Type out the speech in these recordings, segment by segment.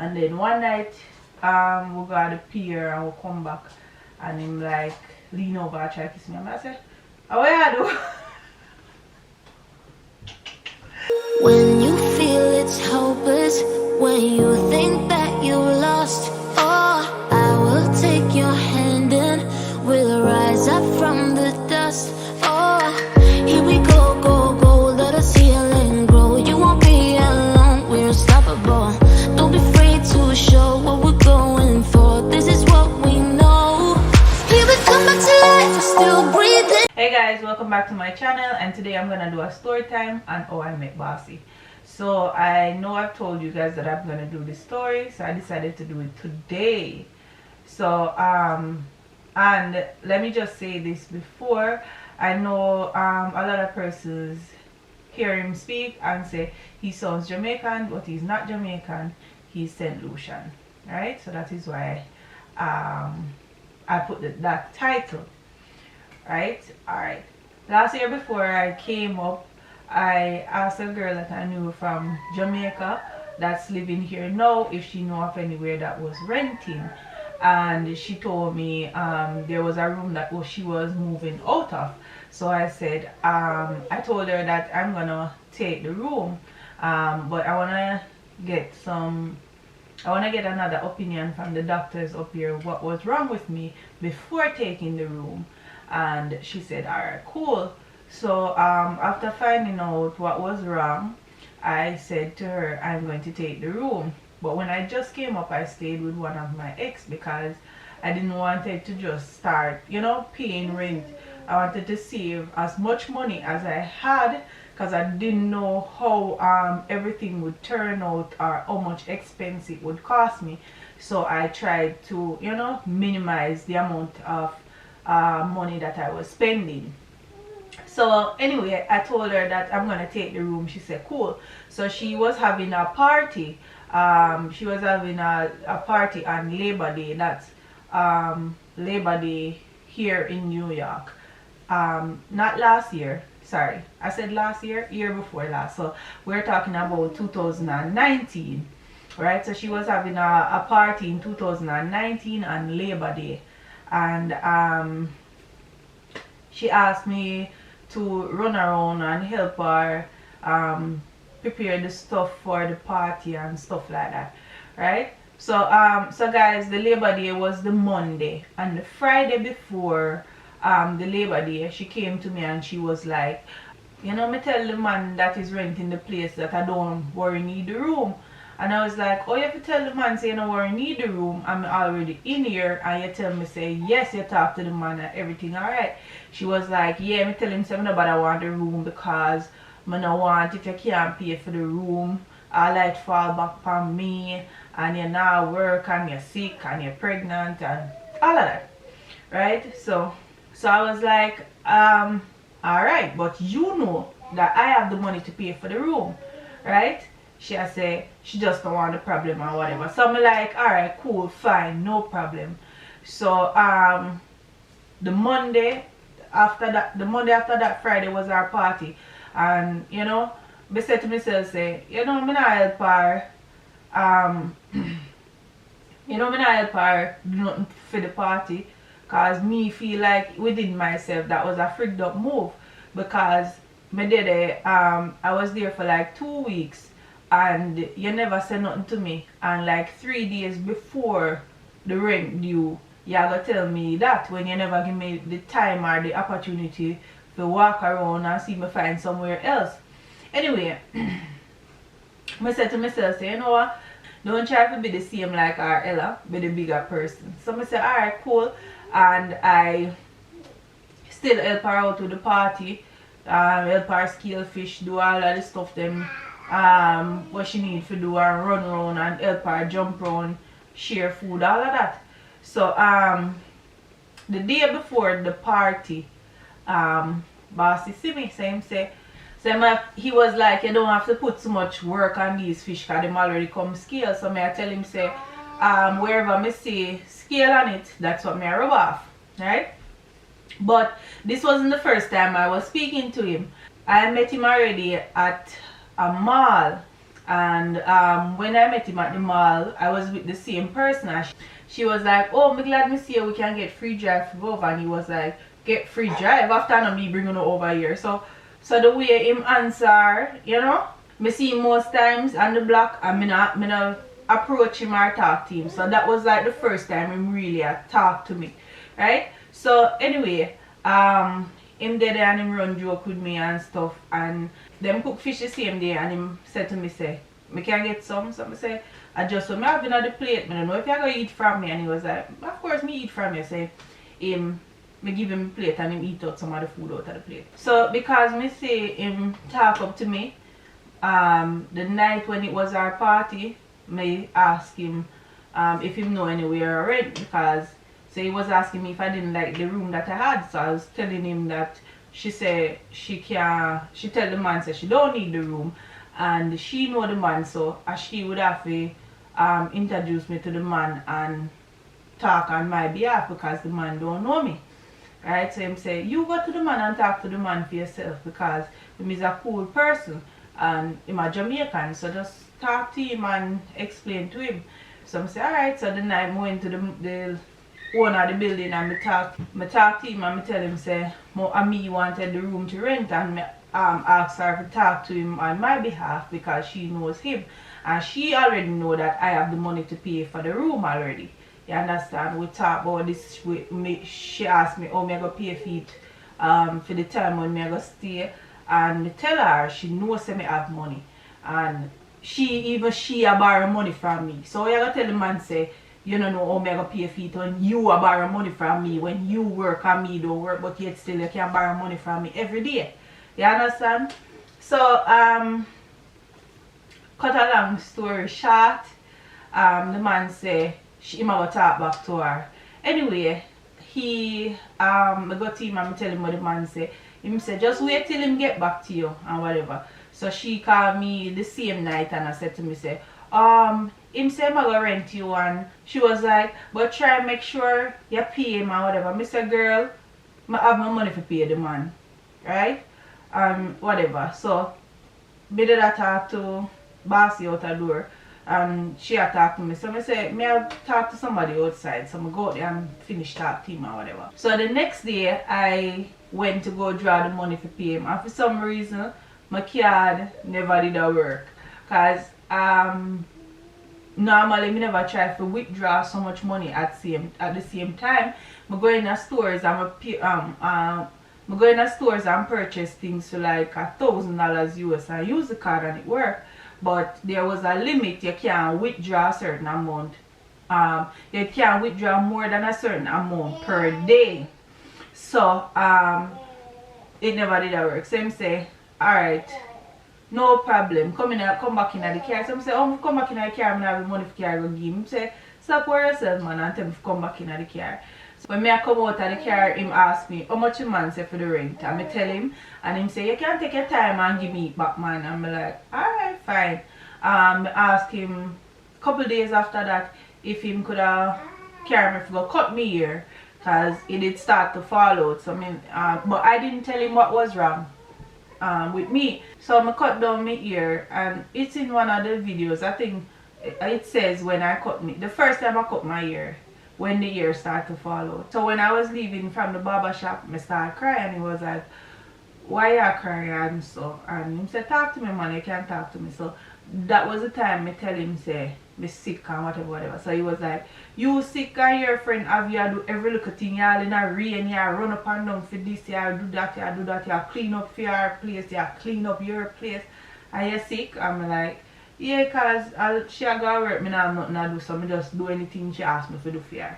And then one night we go at the pier and we come back and him like lean over and try to kiss me and I say, how you do? When you feel it's hopeless, when you think that you lost, oh, I will take your hand and we'll rise up from the dust. Oh, here we go, go, go, let us heal and grow. You won't be alone, we're unstoppable. Don't be afraid to show what we're going for. This is what we know. Here we come back to life, we're still breathing. Hey guys, welcome back to my channel, and today I'm gonna do a story time on how I met Bossy. So I know I've told you guys that I'm gonna do this story, so I decided to do it today. So and let me just say this before. I know a lot of persons hear him speak and say he sounds Jamaican, but he's not Jamaican, he's St Lucian, right? So that is why I put that title. Right? Alright. Last year before I came up, I asked a girl that I knew from Jamaica that's living here now if she knew of anywhere that was renting. And she told me there was a room that she was moving out of. So I said, I told her that I'm gonna take the room. But I wanna get another opinion from the doctors up here what was wrong with me before taking the room. And she said, alright, cool. So after finding out what was wrong, I said to her, I'm going to take the room. But when I just came up, I stayed with one of my ex because I didn't want it to just start, you know, paying rent. I wanted to save as much money as I had because I didn't know how everything would turn out or how much expense it would cost me. So I tried to, you know, minimize the amount of money that I was spending. So anyway, I told her that I'm gonna take the room. She said cool. So she was having a party. She was having a party on Labor Day. That's Labor Day here in New York. Not last year, sorry, I said last year, year before last. So we're talking about 2019, right? So she was having a party in 2019 on Labor Day. And she asked me to run around and help her prepare the stuff for the party and stuff like that, right? So so guys, the Labor Day was the Monday, and the Friday before the Labor Day, she came to me and she was like, you know, me tell the man that is renting the place that I don't worry need the room. And I was like, oh, you have to tell the man say you know where I need the room, I'm already in here, and you tell me say yes, you talk to the man and everything alright. She was like, yeah, me tell him say nobody want the room because I don't want if you can't pay for the room, all it fall back on me, and you're not work and you're sick and you're pregnant and all of that. Right? So I was like, alright, but you know that I have the money to pay for the room, right? She say she just don't want the problem or whatever. So I'm like, alright, cool, fine, no problem. So the Monday after that Friday was our party. And you know, I said to myself, say, you know, I'm not help her you know, I'm not help her do nothing for the party. Cause me feel like within myself that was a freaked up move. Because me did it, I was there for like 2 weeks. And you never said nothing to me, and like 3 days before the rent due, you gonna tell me that when you never give me the time or the opportunity to walk around and see me find somewhere else. Anyway, I said to myself, say, you know what, don't try to be the same like our Ella, be the bigger person. So I said, alright, cool. And I still help her out with the party, help her scale fish, do all of the stuff them what she need to do and run around and help her jump around, share food, all of that. So the day before the party, Bossy see me, so him say, he was like, you don't have to put so much work on these fish because them already come scale. So I tell him say, wherever me see scale on it, that's what me rub off, right? But this wasn't the first time I was speaking to him. I met him already at a mall And when I met him at the mall, I was with the same person. And she was like, oh, I'm glad me see you, we can get free drive for over. And he was like, get free drive after no me bringing her over here. So the way him answer, you know, me see him most times on the block and me not approach him or talk to him. So that was like the first time him really talked to me, right? So anyway, him there and him run joke with me and stuff, and them cook fish the same day, and him said to me, say, me can get some. So I say, I just so me have been at the plate, me don't know if you're gonna eat from me. And he was like, of course me eat from you. Say me give him a plate and him eat out some of the food out of the plate. So because me say him talk up to me, the night when it was our party, me ask him if him know anywhere rent, because so he was asking me if I didn't like the room that I had. So I was telling him that she said she tell the man say she don't need the room, and she know the man, so she would have to introduce me to the man and talk on my behalf because the man don't know me. Right? So him say, you go to the man and talk to the man for yourself, because him is a cool person and him a Jamaican, so just talk to him and explain to him. So I say, alright. So the night I went to the owner of the building and I talk to him and I tell him say me wanted the room to rent, and me ask her to talk to him on my behalf because she knows him and she already know that I have the money to pay for the room already. You understand? We talk about this with me. She asked me how me go pay for it for the time when me go stay, and me tell her she knows say me have money, and she borrow money from me. So I gotta tell the man say, you don't know how me go pay for it when you borrow money from me, when you work and me don't work, but yet still you can borrow money from me every day. You understand? So cut a long story short, the man say him a go talk back to her. Anyway, I go to him and tell him what the man say. Him say just wait till him get back to you and whatever. So she called me the same night and I said to me say, him say I'm gonna rent you, and she was like, but try and make sure you pay him or whatever. I said, girl, I have my money to pay the man, right? Whatever. So me did I talk to Bossy out the door, and she had talked to me. So I say, may I talk to somebody outside? So I go out there and finish talk to him or whatever. So the next day I went to go draw the money to pay him, and for some reason my card never did work, because normally me never try to withdraw so much money at the same time. I go in the stores and I go in the stores and purchase things for like $1,000 US and use the card and it worked. But there was a limit. You can't withdraw a certain amount. You can't withdraw more than a certain amount per day. So it never did work. So him say, alright, no problem. Come back in the car. So I say, oh, come back in the car, I have the money for car to give him. Say, stop worry yourself, man, and tell me to come back in the car. So when I come out of the car, him ask me, how much the man say for the rent? And I tell him, and him say, you can take your time and give me it back, man. And I'm like, alright, fine. I ask him a couple days after that if him could carry me to cut me hair, because it did start to fall out. So but I didn't tell him what was wrong with me. So I cut down my hair, and it's in one of the videos. I think it says when I cut me, the first time I cut my hair, when the hair started to fall out. So when I was leaving from the barber shop, I started crying. He was like, why you crying and so? And he said, talk to me, man, you can't talk to me. So that was the time I tell him say me sick and whatever. So he was like, you sick and your friend have you do every little thing, you all in a rain, you run up and down for this, you do that, you clean up for your place, you clean up your place. Are you sick? I'm like, yeah, cause she a go work, me not have nothing to do, so me just do anything she ask me to do for her.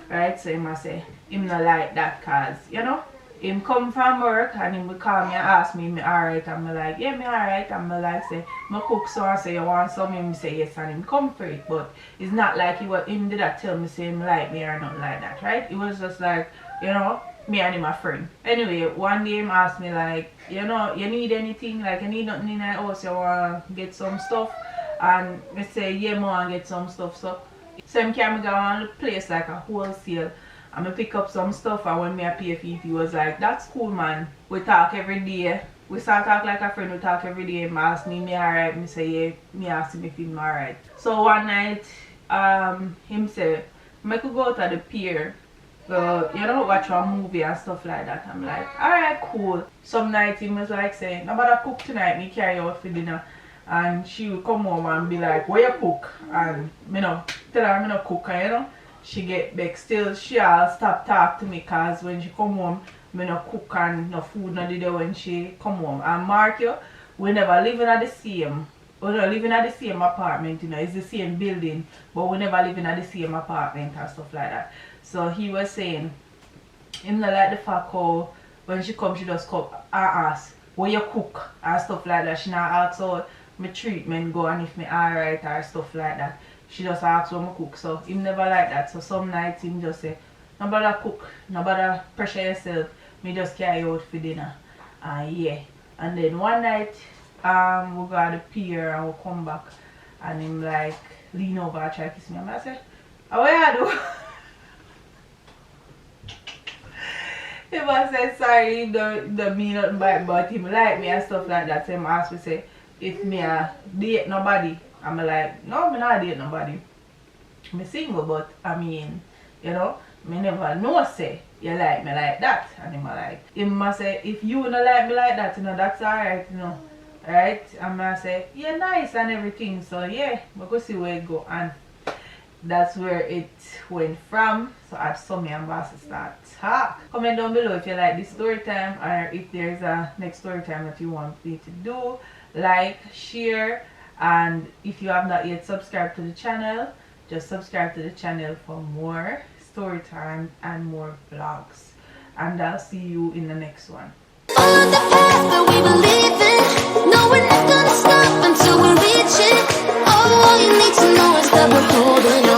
Right? So he must say him not like that, cause you know, him come from work and him will call me and ask me alright, and me like, yeah, me alright, and me like say, me cook so and say you want some, him say yes, and him come for it. But it's not like him did that tell me say him like me or nothing like that, right? It was just like, you know, me and him a friend. Anyway, one day him asked me like, you know, you need anything, like you need nothing in the house, you want to get some stuff? And I say, yeah, I want to get some stuff. So him can go on the place like a wholesale, and I pick up some stuff, and when me a pay for it, he was like, that's cool, man. We talk every day we start talk like a friend, we talk every day. He ask me alright? Me say yeah, me ask him if him alright. So one night, him say, I could go to the pier, you know, watch a movie and stuff like that. I'm like, alright, cool. Some night he was like saying, nobody cook tonight, me carry out for dinner. And she would come home and be like, where you cook? And me know, tell her me no cook, and you know, she get back. Still, she'll stop talk to me cause when she come home, me no cook and no food no did when she come home. And mark you, we never living at the same. We not living at the same apartment, you know, it's the same building, but we never living at the same apartment and stuff like that. So he was saying, him not like the fact how when she come, she just come and ask, what you cook and stuff like that. She not ask how my treatment go and if me alright or stuff like that. She just asks what I cook. So him never like that. So some nights him just say, no bother cook, no bother pressure yourself, me just carry out for dinner. And yeah. And then one night we go to the pier and we come back and him like lean over and try to kiss me. And I say, how you do? He must say sorry, he don't mean nothing bad, but him like me and stuff like that. So him ask me say, if me date nobody, I'm like, no, me not date nobody. Me single, but I mean, you know, me never know say you like me like that. And him like, him must say, if you don't like me like that, you know, that's alright, you know. Right? And I say, yeah, nice and everything. So yeah, we go see where it go. And that's where it went from. So at some and boss start talk. Comment down below if you like this story time or if there's a next story time that you want me to do. Like, share, and if you have not yet subscribed to the channel, just subscribe to the channel for more story time and more vlogs. And I'll see you in the next one. On the path that we believe in, no, we're not gonna stop until we reach it. All you need to know is that we're holding